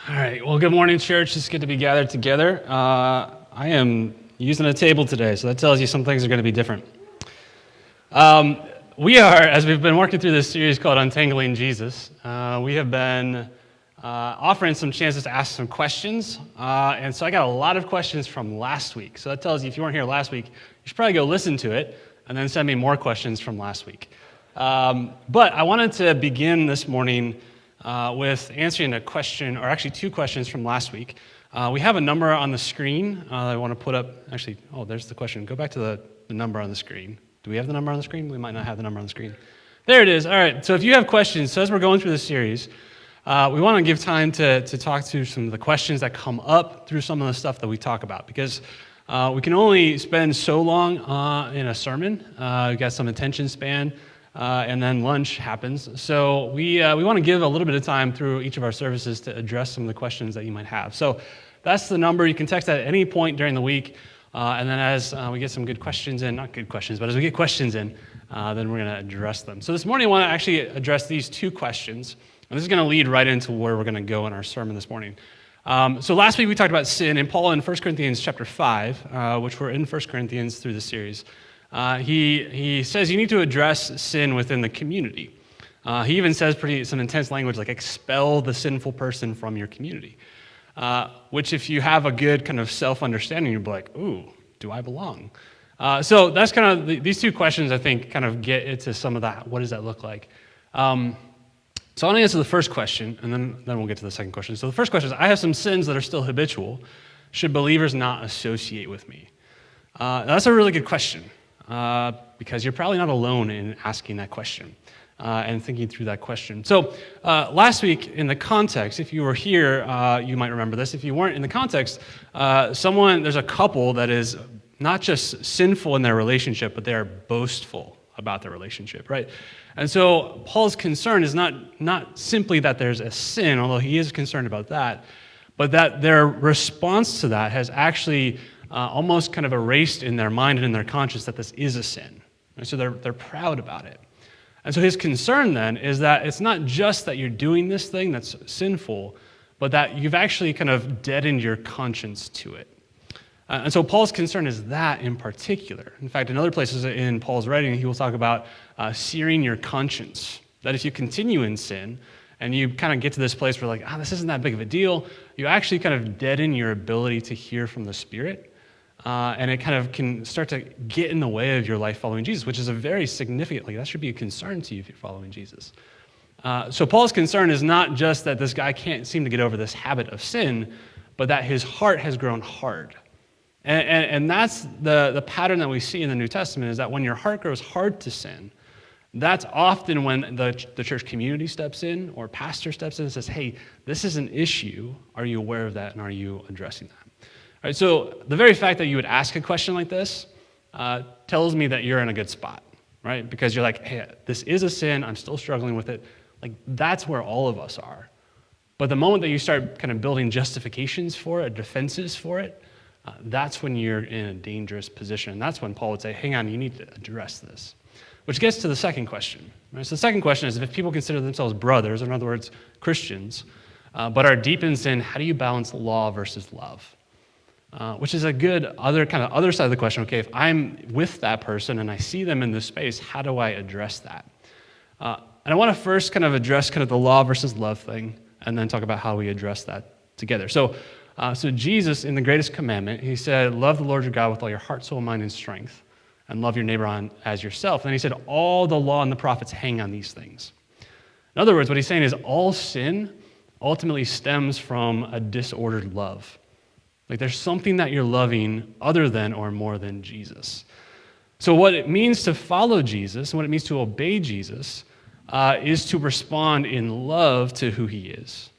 All right. Well, good morning, church. It's good to be gathered together. I am using a table today, so that tells you some things are going to be different. We are, as we've been working through this series called Untangling Jesus, we have been offering some chances to ask some questions. And so I got a lot of questions from last week. So that tells you if you weren't here last week, you should probably go listen to it and then send me more questions from last week. But I wanted to begin this morning with answering a question, or actually two questions from last week. We have a number on the screen I want to put up. Actually, there's the question. Go back to the number on the screen. Do we have the number on the screen? We might not have the number on the screen. There it is. All right. So if you have questions, so as we're going through this series, we want to give time to talk through some of the questions that come up through some of the stuff that we talk about, because we can only spend so long in a sermon. We've got some attention span. And then lunch happens. So we want to give a little bit of time through each of our services to address some of the questions that you might have. So that's the number. You can text that at any point during the week. And then as we get some good questions in, not good questions, but as we get questions in, then we're going to address them. So this morning I want to actually address these two questions. And this is going to lead right into where we're going to go in our sermon this morning. So last week we talked about sin, and Paul in 1 Corinthians chapter 5, which we're in 1 Corinthians through the series, he says you need to address sin within the community. He even says some intense language like expel the sinful person from your community, which if you have a good kind of self-understanding, you'll be like, ooh, do I belong? So that's kind of these two questions, I think, kind of get into some of that. What does that look like? So I want to answer the first question, and then we'll get to the second question. So the first question is, I have some sins that are still habitual. Should believers not associate with me? That's a really good question. Because you're probably not alone in asking that question and thinking through that question. So last week, in the context, if you were here, you might remember this. If you weren't in the context, there's a couple that is not just sinful in their relationship, but they are boastful about their relationship, right? And so Paul's concern is not simply that there's a sin, although he is concerned about that, but that their response to that has actually almost kind of erased in their mind and in their conscience that this is a sin. And so they're proud about it. And so his concern then is that it's not just that you're doing this thing that's sinful, but that you've actually kind of deadened your conscience to it. And so Paul's concern is that in particular. In fact, in other places in Paul's writing, he will talk about searing your conscience. That if you continue in sin, and you kind of get to this place where this isn't that big of a deal, you actually kind of deaden your ability to hear from the Spirit. And it kind of can start to get in the way of your life following Jesus, which is a very significant, that should be a concern to you if you're following Jesus. So Paul's concern is not just that this guy can't seem to get over this habit of sin, but that his heart has grown hard. And that's the pattern that we see in the New Testament, is that when your heart grows hard to sin, that's often when the church community steps in or pastor steps in and says, hey, this is an issue. Are you aware of that, and are you addressing that? All right, so the very fact that you would ask a question like this tells me that you're in a good spot, right? Because you're like, hey, this is a sin. I'm still struggling with it. That's where all of us are. But the moment that you start kind of building justifications for it, defenses for it, that's when you're in a dangerous position. And that's when Paul would say, hang on, you need to address this. Which gets to the second question. Right? So the second question is, if people consider themselves brothers, or in other words, Christians, but are deep in sin, how do you balance law versus love? Which is a good other side of the question. Okay, if I'm with that person and I see them in this space, how do I address that? And I want to first kind of address kind of the law versus love thing, and then talk about how we address that together. So Jesus, in the greatest commandment, he said, love the Lord your God with all your heart, soul, mind, and strength, and love your neighbor as yourself. And then he said, all the law and the prophets hang on these things. In other words, what he's saying is all sin ultimately stems from a disordered love. There's something that you're loving other than or more than Jesus. So what it means to follow Jesus and what it means to obey Jesus is to respond in love to who he is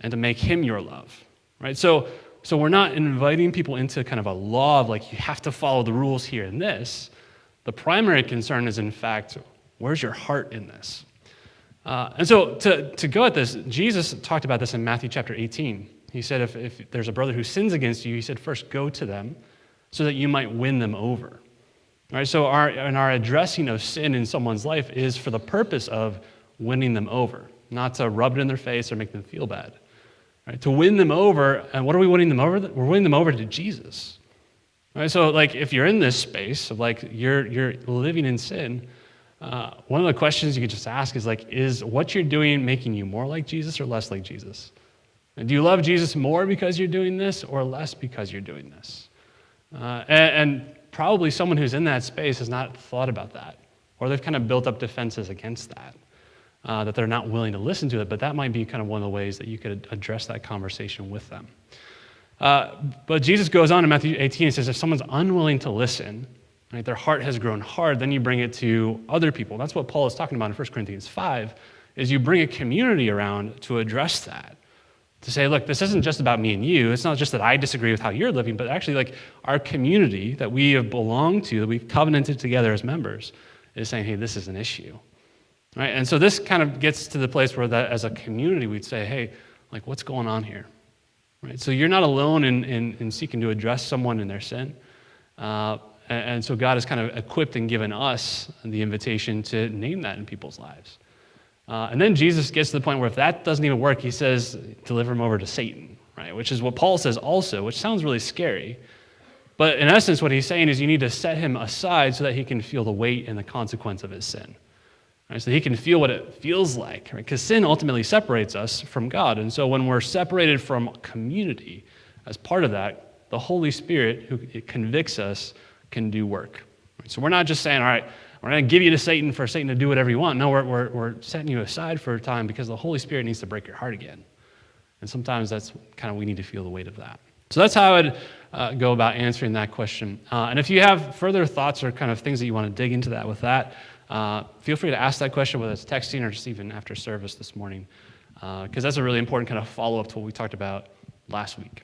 and to make him your love, right? So we're not inviting people into kind of a law of you have to follow the rules here and this. The primary concern is, in fact, where's your heart in this? And so to go at this, Jesus talked about this in Matthew chapter 18. He said if there's a brother who sins against you, he said first go to them so that you might win them over. All right, so our addressing of sin in someone's life is for the purpose of winning them over, not to rub it in their face or make them feel bad. right? To win them over, and what are we winning them over? We're winning them over to Jesus. Right? So like if you're in this space of like you're living in sin, one of the questions you could just ask is like, is what you're doing making you more like Jesus or less like Jesus? And do you love Jesus more because you're doing this or less because you're doing this? And probably someone who's in that space has not thought about that, or they've kind of built up defenses against that, that they're not willing to listen to it, but that might be kind of one of the ways that you could address that conversation with them. But Jesus goes on in Matthew 18 and says, if someone's unwilling to listen, right, their heart has grown hard, then you bring it to other people. That's what Paul is talking about in 1 Corinthians 5, is you bring a community around to address that. To say, look, this isn't just about me and you. It's not just that I disagree with how you're living, but actually like our community that we have belonged to, that we've covenanted together as members, is saying, hey, this is an issue. Right? And so this kind of gets to the place where that as a community we'd say, hey, like what's going on here? Right? So you're not alone in seeking to address someone in their sin. And so God has kind of equipped and given us the invitation to name that in people's lives. And then Jesus gets to the point where if that doesn't even work, he says, deliver him over to Satan, right? Which is what Paul says also, which sounds really scary. But in essence, what he's saying is you need to set him aside so that he can feel the weight and the consequence of his sin. Right? So he can feel what it feels like, right? Because sin ultimately separates us from God. And so when we're separated from community, as part of that, the Holy Spirit, who convicts us, can do work. Right? So we're not just saying, all right, we're going to give you to Satan for Satan to do whatever you want. No, we're setting you aside for a time because the Holy Spirit needs to break your heart again. And sometimes that's kind of, we need to feel the weight of that. So that's how I would go about answering that question. And if you have further thoughts or kind of things that you want to dig into that with that, feel free to ask that question, whether it's texting or just even after service this morning, because that's a really important kind of follow-up to what we talked about last week.